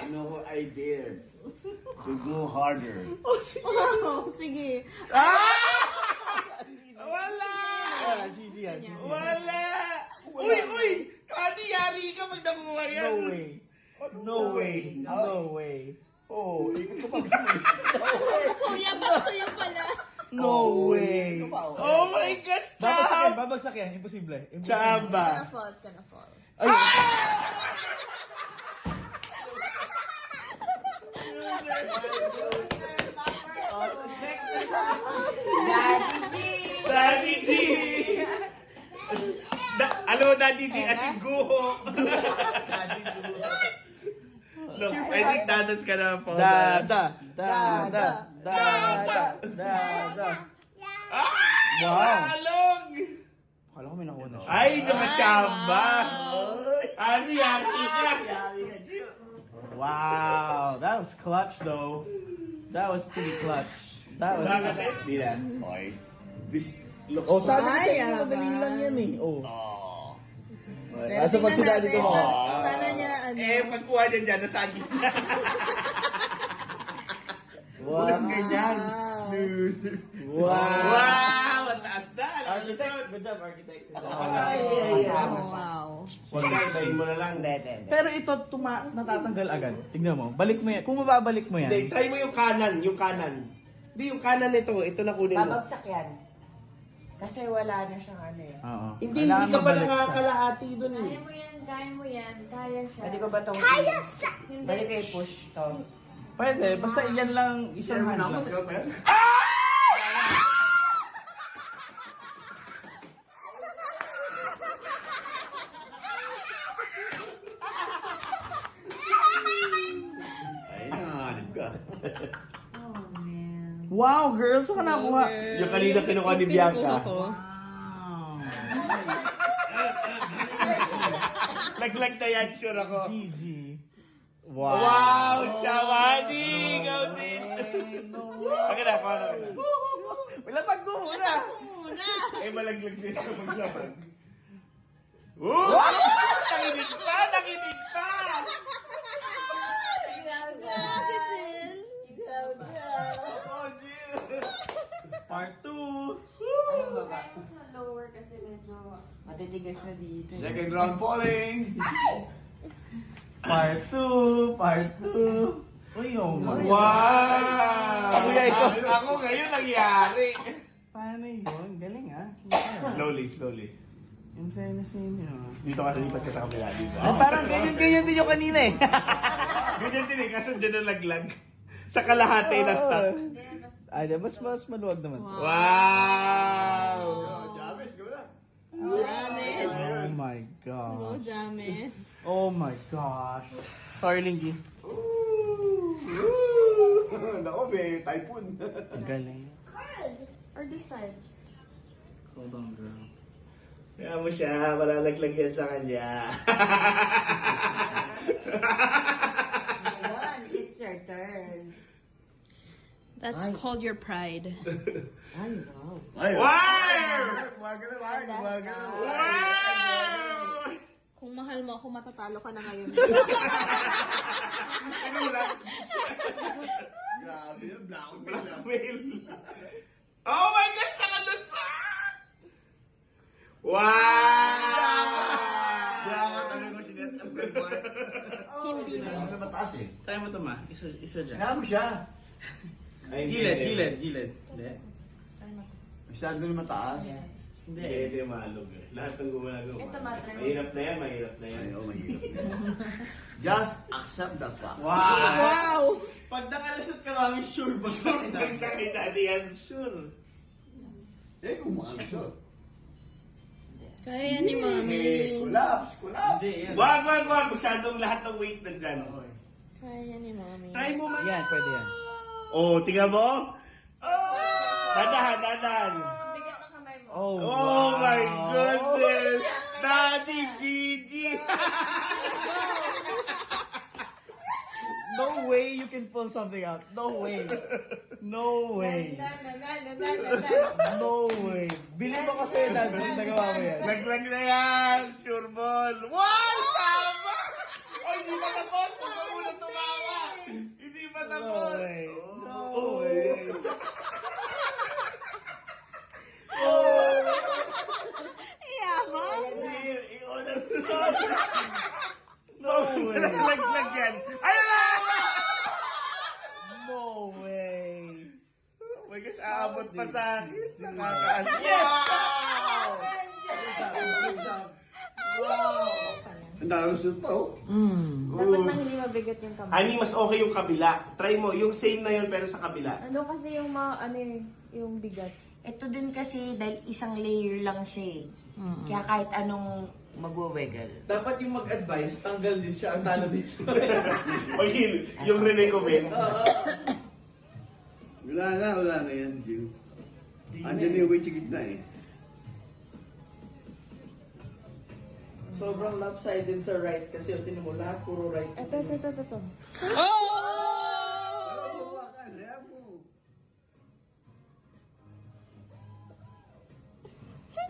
No, I dare to go harder. Oh, sige. Wala! Gigi yan. Wala! Uy! Kadi, yari ka pag nakuha yan. No way. No way. No way. Oh, ikot ko pa. Kuya, bakit yung pala? No way. Oh my gosh, Chab! Babagsak yan. Imposible. Chaba! It's gonna fall. Ay! Daddy G! Hello, Daddy G, as in guho. Look, I think dadas ka na po. Da. Wow. Along! Akala ko may nakuha na siya. Ay, nakachamba! Ano yan? Wow. That was clutch though. That was pretty clutch. That was... Di na. Okay. This looks Oh, sabi ko Ay, sa'yo, yaman. madali lang yan eh. Oh. Oh. Pero Asa pa si tingnan daddy natin. ko? Sana niya, ano. Eh, pagkuha niya dyan, nasa gitna. Wow. Ganyan. Wow. Wow! Mataas na! Architect. Good job, architect. Wow. Huwag ka, tayin mo na lang. Pero ito, natatanggal agad. Tignan mo. Balik mo yan. Kung mababalik mo yan. Hindi, try mo yung kanan. Hindi, yung kanan nito. Ito na kunin mo. Babagsak yan. Kasi wala na siyang ano eh. Oo. Hindi Kailangan ka pa mabalik siya. nakakalahati dun eh. Kaya siya. Pwede ko ba itong... Pwede ko i-push to. Pwede. Basta yan lang isang hand lang. Ay, nanganib ka. Wow, girl. Saan ka nakuha? Yung kanina kinuha ni Bianca. Laglag na yan, sure ako. Gigi. Wow, Chawani! Ikaw din! Ang na, paano ka na? Wala pag mo muna. Eh, malaglag din siya maglapag. Woo! Nakinig pa! Nakinig pa! Part 2. Kaya mo sa lower kasi medyo... Matitigas na dito. Second round falling. Part 2. Part 2. Uy, oh my. Wow! Kuya, ikaw. Ako ngayon nangyari. Paano yun? Galing ah. Slowly. In fairness sa inyo. Dito ka lipat ka sa kabila dito. Ay, parang ganyan din yung kanina eh. Ganyan din eh, kaso dyan nalaglag. Sa kalahati na stuck. Ay, mas maluwag naman. Wow! James, go na. James. Oh my Go, gosh. James. Oh my gosh. Sorry, Lingy. Nako, may typhoon. Galing. Or this side. Hold on, girl. Kaya mo siya, malalaglag yan sa kanya. Ngayon, it's your turn. That's called your pride. Ay, wow. Ay, Wow! Wag na. Wow! Kung mahal mo ako, matatalo ka na ngayon. Ano lang? Grabe yun, blackmail. Blackmail. Oh my gosh, nakalusot! Wow! Grabe talaga ko sinet. Hindi na. Ano na mataas eh? Try mo ito, ma. Isa dyan. Kaya mo siya. Gilid. Hindi. Masyado na mataas. Hindi. Hindi malog eh. Lahat ng gumagawa. Ito, matry mo. Mahirap na yan. Ay, oh, mahirap na. Just accept the fact. Wow! Wow! Pag nakalusot ka, mami, sure ba sa Pag sakit natin yan, sure. Eh, kung makalusot. Kaya ni Mami. Collapse. Hindi, yan. Wag! Masyadong lahat ng weight nandyan. Kaya ni Mami. Try mo man. Yan, pwede yan. Oh, tingnan mo. Dadahan. Bigat ng kamay mo. Oh, Oh my goodness. Daddy Gigi. No way you can pull something out. No way. No way. No way. Bili mo kasi na nagawa mo yan. Laglag na yan. Sure ball. Wow! Tama! Ay, hindi pa tapos. Huwag ka muna tumawa. nalaglag yan. Ay, wala! No way! Oh my gosh, aabot pa sa akin. Nakakaano. Good job. Wow! Ang dami sunod pa, oh. Dapat lang hindi mabigat yung kamay. Honey, mas okay yung kabila. Try mo, yung same na yun pero sa kabila. Ano kasi yung yung bigat. Ito din kasi dahil isang layer lang siya eh. Kaya kahit anong magwawiggle. Dapat yung mag-advise, tanggal din siya, ang talo din siya. O yun, yung recommend. Wala na yan, Jim. Andiyan na yung weight sa gitna eh. Sobrang lopsided sa right kasi yung tinan mo lahat puro right. Ito. Hayaan mo.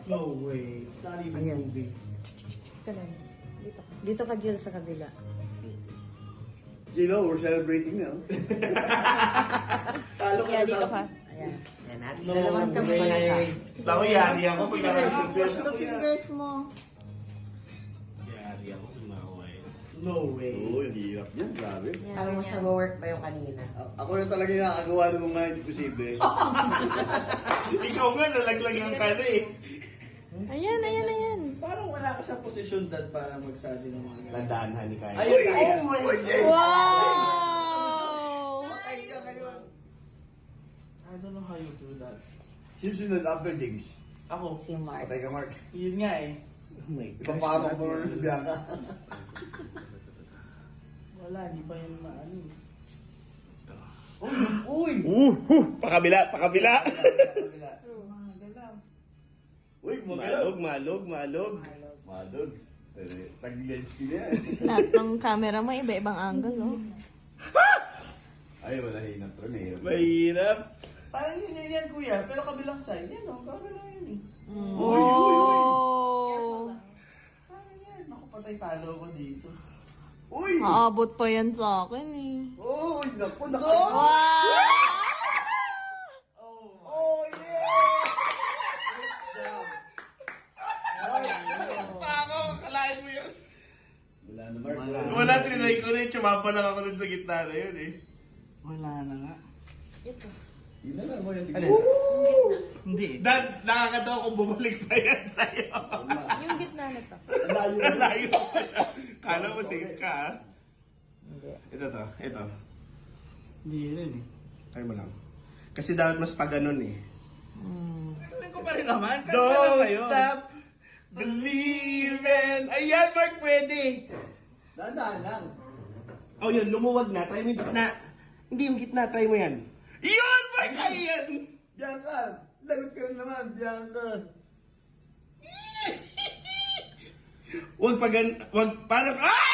No way. It's not even Ayan. moving. Ito lang. Dito. Dito ka, Jill, sa kabila. Gino, we're celebrating now. Talo ka Yeah, na dito daw. ka. Ayan. Ayan, at No isa naman kami na siya. way. Ako yari ako pag Push nakasipin. the fingers mo. Yari ako pag nakaway. No way. Oo, yung hirap niyan, grabe. Parang mas nag-work pa yung kanina. Ako na talaga yung nakakagawa ng mga hindi posible. Ikaw nga, nalaglag yung kala eh. Ayan. Parang wala ka sa posisyon dad para magsabi ng mga ganun. Landaan, honey, kaya. Ayun, kaya. Oh my God! Wow! Patay ka ngayon. I don't know how you do that. Susunod after James. Ako, Si Mark. Patay ka, Mark. yun nga eh. Oh my gosh. Ipapahamak mo na sa Bianca. Wala, hindi pa yun maano eh. Uy! Pakabila. Kabila. Galaw. Uy, kumagalaw. Malog. Madog. Tag-lens ko na yan. Lahat ng camera mo, iba-ibang angle, no? Ay, wala hinap rin eh. Mahirap. Parang yun yan kuya, pero kabilang side. Yan o, kabilang yun eh. Oh! Parang yan. Naku, patay talo ko dito. Uy! Maabot pa yan sa akin, eh. Uy, naku, naku. Wow! Oh, yeah! Good job. Ako, kalahin mo yun. Wala na, Mark. Wala, trinay ko na yun. Tsumapa lang ako dun sa gitna na yun eh. Wala na nga. Yun na lang mo yan. Alin? Hindi. Dad, nakakatawa kung bumalik pa yan sa'yo. Yung gitna na to. Layo. Layo pa yan. Kala mo safe ka ah. Hindi. Ito. Hindi rin eh. Try mo lang. Kasi dapat mas pa ganun eh. Tingnan ko pa rin naman. Don't stop believing. Ayan, Mark, pwede. Dahan-dahan lang. Oh, yun, lumuwag na. Try mo yung gitna. Hindi yung gitna, try mo yan. Yun, Mark, kaya yan. Bianca, lagot ka na naman, Bianca. Wag parang, ah!